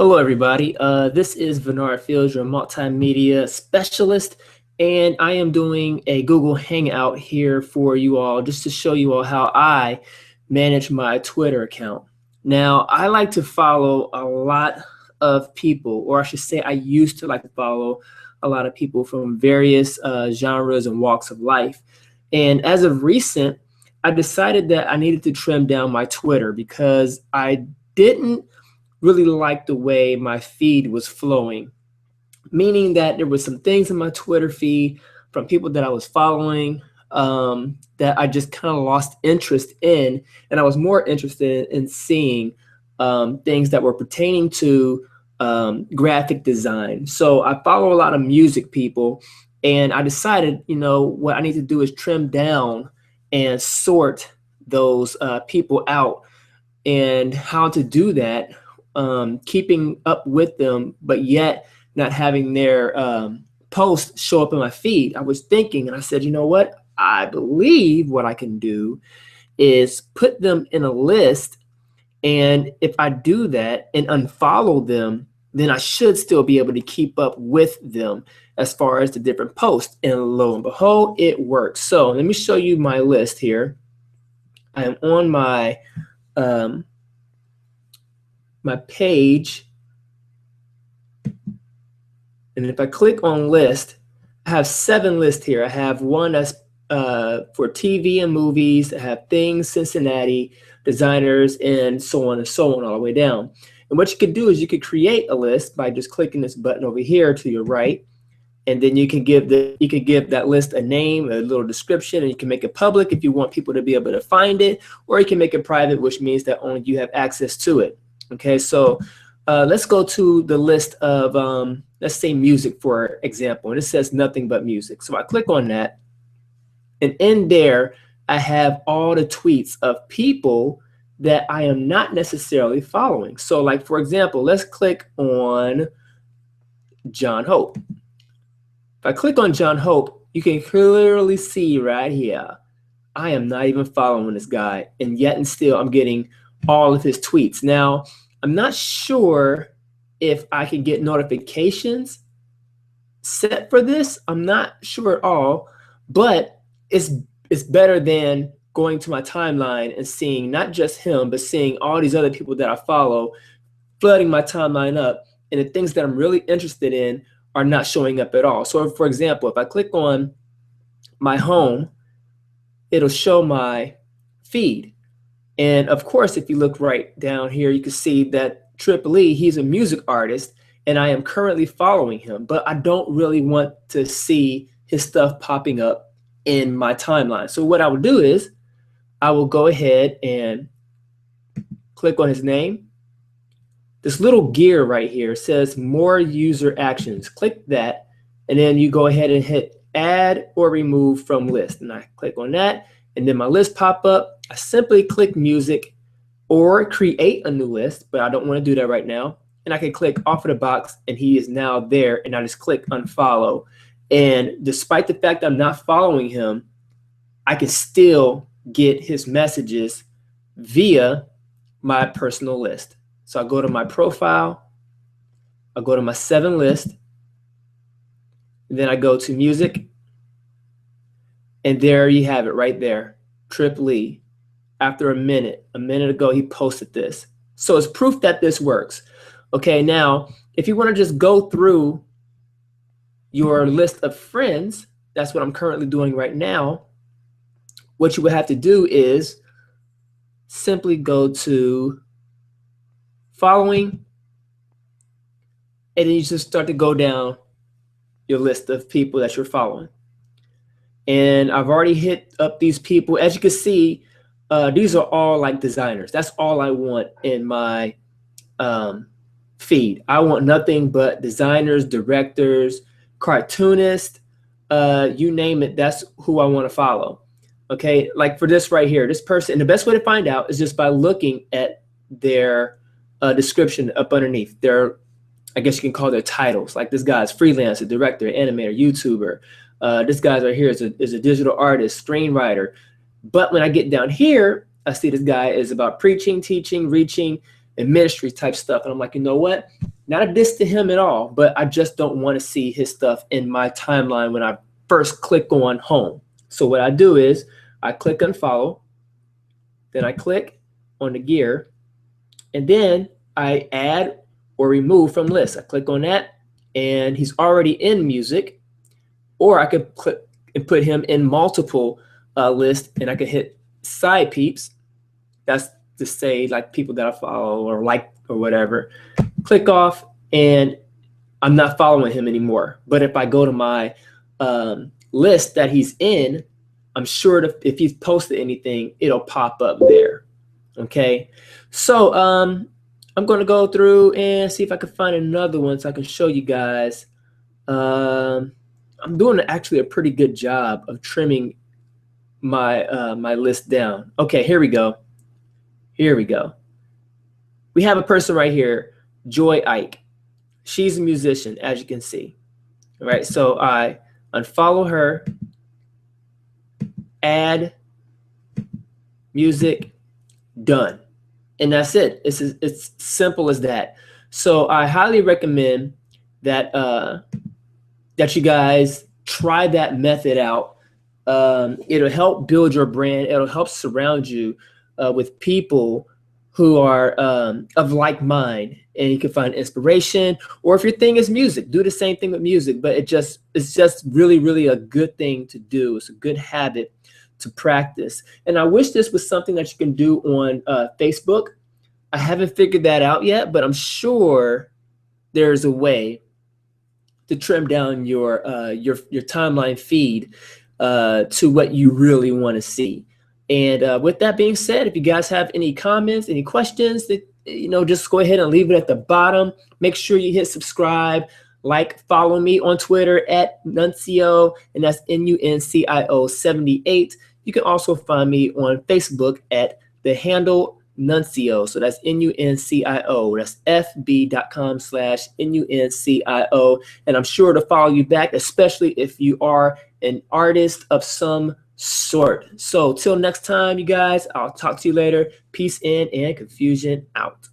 Hello, everybody. This is Bernard Fields, your multimedia specialist, and I am doing a Google Hangout here for you all just to show you all how I manage my Twitter account. Now, I like to follow a lot of people, or I should say I used to like to follow a lot of people from various genres and walks of life. And as of recent, I decided that I needed to trim down my Twitter because I didn't really like the way my feed was flowing, meaning that there was some things in my Twitter feed from people that I was following that I just kind of lost interest in, and I was more interested in seeing things that were pertaining to graphic design. So I follow a lot of music people, and I decided, what I need to do is trim down and sort those people out. And how to do that, keeping up with them, but yet not having their posts show up in my feed. I was thinking, and I said, you know what? I believe what I can do is put them in a list, and if I do that and unfollow them, then I should still be able to keep up with them as far as the different posts. And lo and behold, it works. So let me show you my list here. I am on my my page, and if I click on list, I have 7 lists here. I have one that's for TV and movies. I have things, Cincinnati, designers, and so on all the way down. And what you could do is you could create a list by just clicking this button over here to your right, and then you can give that list a name, a little description, and you can make it public if you want people to be able to find it, or you can make it private, which means that only you have access to it. Okay, so let's go to the list of, let's say music, for example, and it says nothing but music. So I click on that, and in there, I have all the tweets of people that I am not necessarily following. So like, for example, let's click on John Hope. If I click on John Hope, you can clearly see right here, I am not even following this guy, and yet and still I'm getting all of his tweets. Now, I'm not sure if I can get notifications set for this. I'm not sure at all, but it's better than going to my timeline and seeing not just him, but seeing all these other people that I follow, flooding my timeline up, and the things that I'm really interested in are not showing up at all. So for example, if I click on my home, it'll show my feed. And of course, if you look right down here, you can see that Triple E, he's a music artist, and I am currently following him, but I don't really want to see his stuff popping up in my timeline. So what I will do is I will go ahead and click on his name. This little gear right here says more user actions. Click that, and then you go ahead and hit add or remove from list. And I click on that, and then my list pop up. I simply click music or create a new list, but I don't want to do that right now. And I can click off of the box, and he is now there, and I just click unfollow. And despite the fact I'm not following him, I can still get his messages via my personal list. So I go to my profile, I go to my 7 list, and then I go to music, and there you have it right there, Triple E. After a minute ago, he posted this. So it's proof that this works. Okay, now, if you want to just go through your list of friends, that's what I'm currently doing right now. What you would have to do is simply go to following, and then you just start to go down your list of people that you're following. And I've already hit up these people. As you can see, these are all like designers. That's all I want in my feed. I want nothing but designers, directors, cartoonists, you name it. That's who I want to follow. Okay, like for this right here, this person, and the best way to find out is just by looking at their description up underneath. Their, I guess you can call their titles. Like this guy's freelancer, director, animator, YouTuber. This guy right here is a digital artist, screenwriter. But when I get down here, I see this guy is about preaching, teaching, reaching, and ministry type stuff. And I'm like, you know what? Not a diss to him at all, but I just don't want to see his stuff in my timeline when I first click on home. So what I do is I click unfollow, then I click on the gear, and then I add or remove from list. I click on that, and he's already in music, or I could click and put him in multiple lists, and I could hit side peeps. That's to say like people that I follow or like or whatever. Click off, and I'm not following him anymore. But if I go to my list that he's in, I'm sure that if he's posted anything, it'll pop up there. Okay, so I'm going to go through and see if I can find another one so I can show you guys. I'm doing actually a pretty good job of trimming my my list down. Okay, here we go. Here we go. We have a person right here, Joy Ike. She's a musician, as you can see. All right, so I unfollow her, add music, done. And that's it. It's simple as that. So I highly recommend that that you guys try that method out. It'll help build your brand. It'll help surround you with people who are of like mind, and you can find inspiration. Or if your thing is music, do the same thing with music. But it's just really a good thing to do. It's a good habit to practice. And I wish this was something that you can do on Facebook. I haven't figured that out yet, but I'm sure there's a way to trim down your timeline feed to what you really want to see. And with that being said, if you guys have any comments, any questions, that just go ahead and leave it at the bottom. Make sure you hit subscribe, like, follow me on Twitter at Nuncio, and that's NUNCIO 78. You can also find me on Facebook at the handle Nuncio. So that's NUNCIO. That's fb.com/NUNCIO. And I'm sure to follow you back, especially if you are an artist of some sort. So till next time, you guys, I'll talk to you later. Peace in and confusion out.